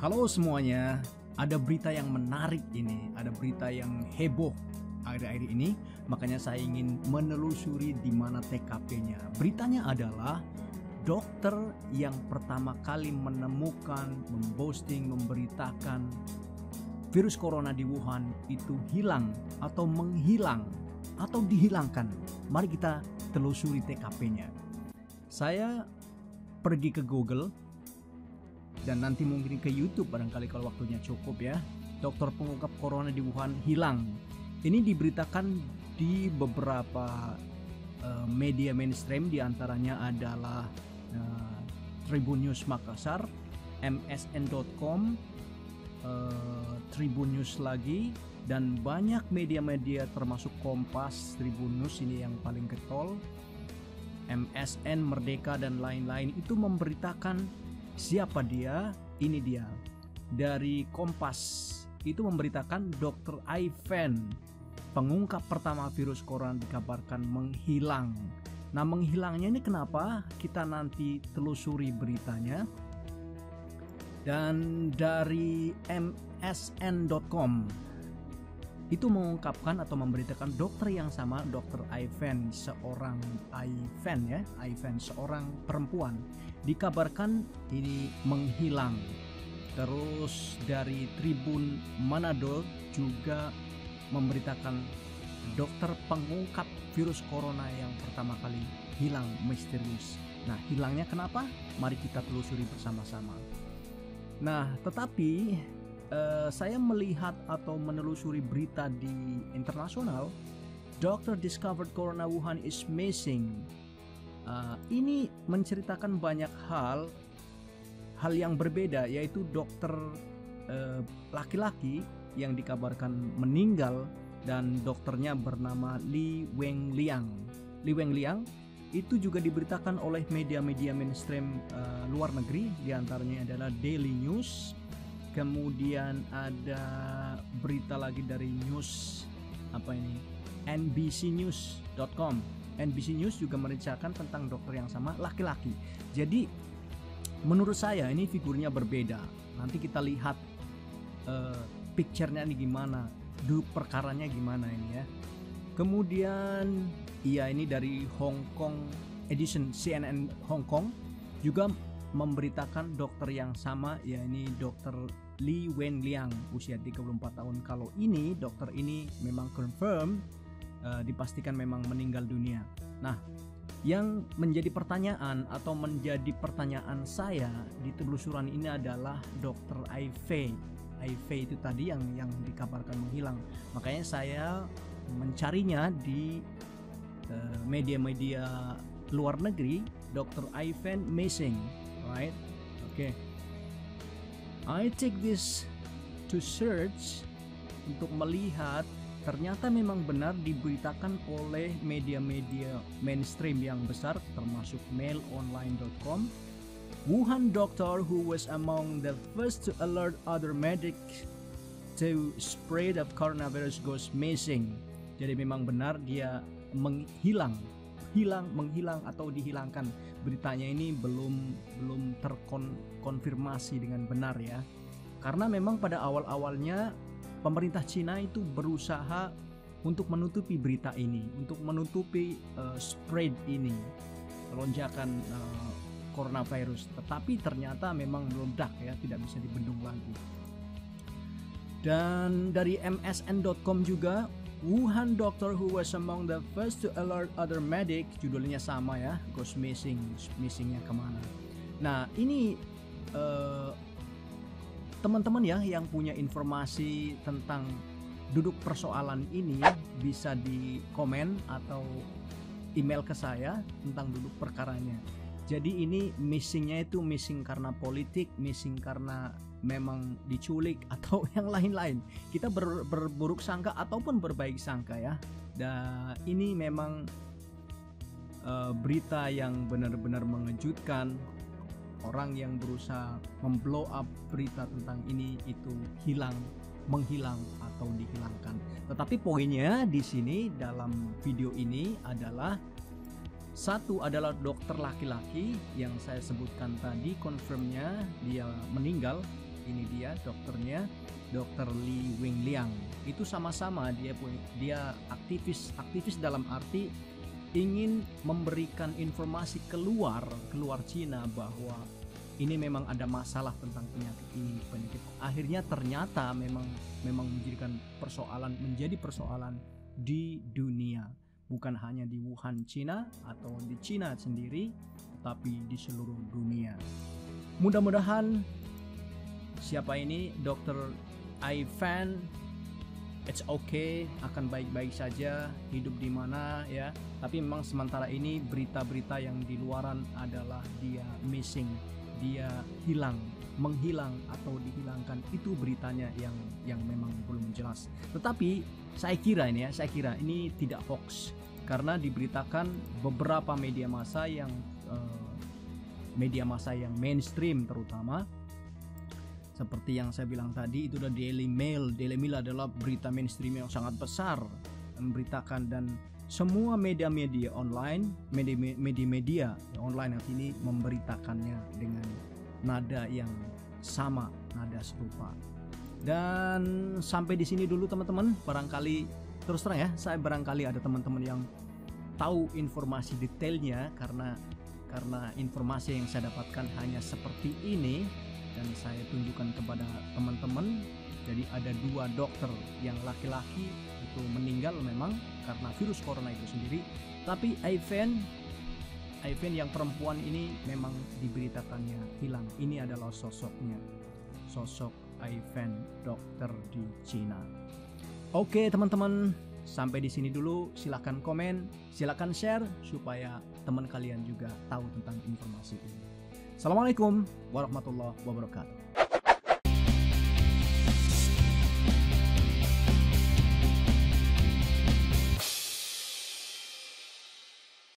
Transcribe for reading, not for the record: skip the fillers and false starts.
Halo semuanya, ada berita yang menarik ini, ada berita yang heboh akhir-akhir ini, makanya saya ingin menelusuri di mana TKP-nya. Beritanya adalah dokter yang pertama kali menemukan, memposting, memberitakan virus corona di Wuhan itu hilang atau menghilang atau dihilangkan. Mari kita telusuri TKP-nya. Saya pergi ke Google dan nanti mungkin ke YouTube barangkali kalau waktunya cukup ya. Dokter pengungkap corona di Wuhan hilang. Ini diberitakan di beberapa media mainstream, diantaranya adalah Tribun News Makassar, msn.com, Tribun News lagi, dan banyak media-media termasuk Kompas, Tribun News ini yang paling getol, MSN, Merdeka, dan lain-lain itu memberitakan siapa dia. Ini dia dari Kompas itu memberitakan Dr. Ivan, pengungkap pertama virus corona, dikabarkan menghilang. Nah, menghilangnya ini kenapa? Kita nanti telusuri beritanya. Dan dari msn.com itu mengungkapkan atau memberitakan dokter yang sama, Dr. Ivan, seorang perempuan, dikabarkan ini menghilang. Terus dari Tribun Manado juga memberitakan dokter pengungkap virus corona yang pertama kali hilang misterius. Nah, hilangnya kenapa? Mari kita telusuri bersama-sama. Nah, tetapi saya melihat atau menelusuri berita di internasional, Doctor discovered corona Wuhan is missing. Ini menceritakan banyak hal yang berbeda, yaitu dokter laki-laki yang dikabarkan meninggal dan dokternya bernama Li Wenliang. Li Wenliang itu juga diberitakan oleh media-media mainstream luar negeri, diantaranya adalah Daily News. Kemudian ada berita lagi dari NBCnews.com. NBC News juga menceritakan tentang dokter yang sama, laki-laki. Jadi menurut saya ini figurnya berbeda. Nanti kita lihat picture-nya ini gimana, duduk perkaranya gimana ini ya. Kemudian ini dari Hong Kong edition, CNN Hong Kong juga memberitakan dokter yang sama, ini dokter Li Wenliang, usia 34 tahun. Kalau ini dokter ini memang confirm, dipastikan memang meninggal dunia. Nah, yang menjadi pertanyaan saya di telusuran ini adalah dokter Ive itu tadi yang dikabarkan menghilang. Makanya saya mencarinya di media-media luar negeri, Dr. Ivan missing, right? Okay. I take this to search untuk melihat, ternyata memang benar diberitakan oleh media-media mainstream yang besar termasuk mailonline.com. Wuhan doctor who was among the first to alert other medics to spread of coronavirus goes missing. Jadi memang benar dia menghilang atau dihilangkan. Beritanya ini belum terkonfirmasi dengan benar ya. Karena memang pada awal-awalnya pemerintah Cina itu berusaha untuk menutupi berita ini, untuk menutupi spread ini, lonjakan coronavirus. Tetapi ternyata memang meledak ya, tidak bisa dibendung lagi. Dan dari msn.com juga, Wuhan doctor who was among the first to alert other medic, judulnya sama ya, goes missing. Missingnya kemana? Nah, ini teman-teman ya yang punya informasi tentang duduk persoalan ini bisa di komen atau email ke saya tentang duduk perkaranya. Jadi ini missingnya itu missing karena politik, missing karena memang diculik atau yang lain-lain. Kita berburuk sangka ataupun berbaik sangka ya. Dan ini memang berita yang benar-benar mengejutkan. Orang yang berusaha memblow up berita tentang ini itu menghilang atau dihilangkan. Tetapi poinnya di sini dalam video ini adalah, satu adalah dokter laki-laki yang saya sebutkan tadi, confirmnya dia meninggal. Ini dia dokternya, Dr. Li Wenliang. Itu sama-sama dia aktivis dalam arti ingin memberikan informasi keluar Cina bahwa ini memang ada masalah tentang penyakit ini. Akhirnya ternyata memang menjadi persoalan di dunia, bukan hanya di Wuhan, Cina atau di Cina sendiri, tapi di seluruh dunia. Mudah-mudahan siapa ini Dr. Ivan, it's okay, akan baik-baik saja, hidup di mana ya. Tapi memang sementara ini berita-berita yang di luaran adalah dia missing, dia menghilang atau dihilangkan. Itu beritanya yang memang belum jelas. Tetapi saya kira ini tidak hoax, karena diberitakan beberapa media massa yang mainstream terutama. Seperti yang saya bilang tadi, itu adalah Daily Mail. Daily Mail adalah berita mainstream yang sangat besar, memberitakan, dan semua media-media online, media online yang ini memberitakannya dengan nada yang sama, nada serupa. Dan sampai di sini dulu teman-teman. Barangkali terus terang ya, saya barangkali ada teman-teman yang tahu informasi detailnya, karena informasi yang saya dapatkan hanya seperti ini dan saya tunjukkan kepada teman-teman. Jadi ada 2 dokter yang laki-laki itu meninggal memang karena virus corona itu sendiri, tapi Ivan yang perempuan ini memang diberitakannya hilang. Ini adalah sosok Ivan, dokter di Cina. Oke teman-teman, sampai di sini dulu. Silakan komen, silakan share supaya teman kalian juga tahu tentang informasi ini. Assalamualaikum warahmatullahi wabarakatuh.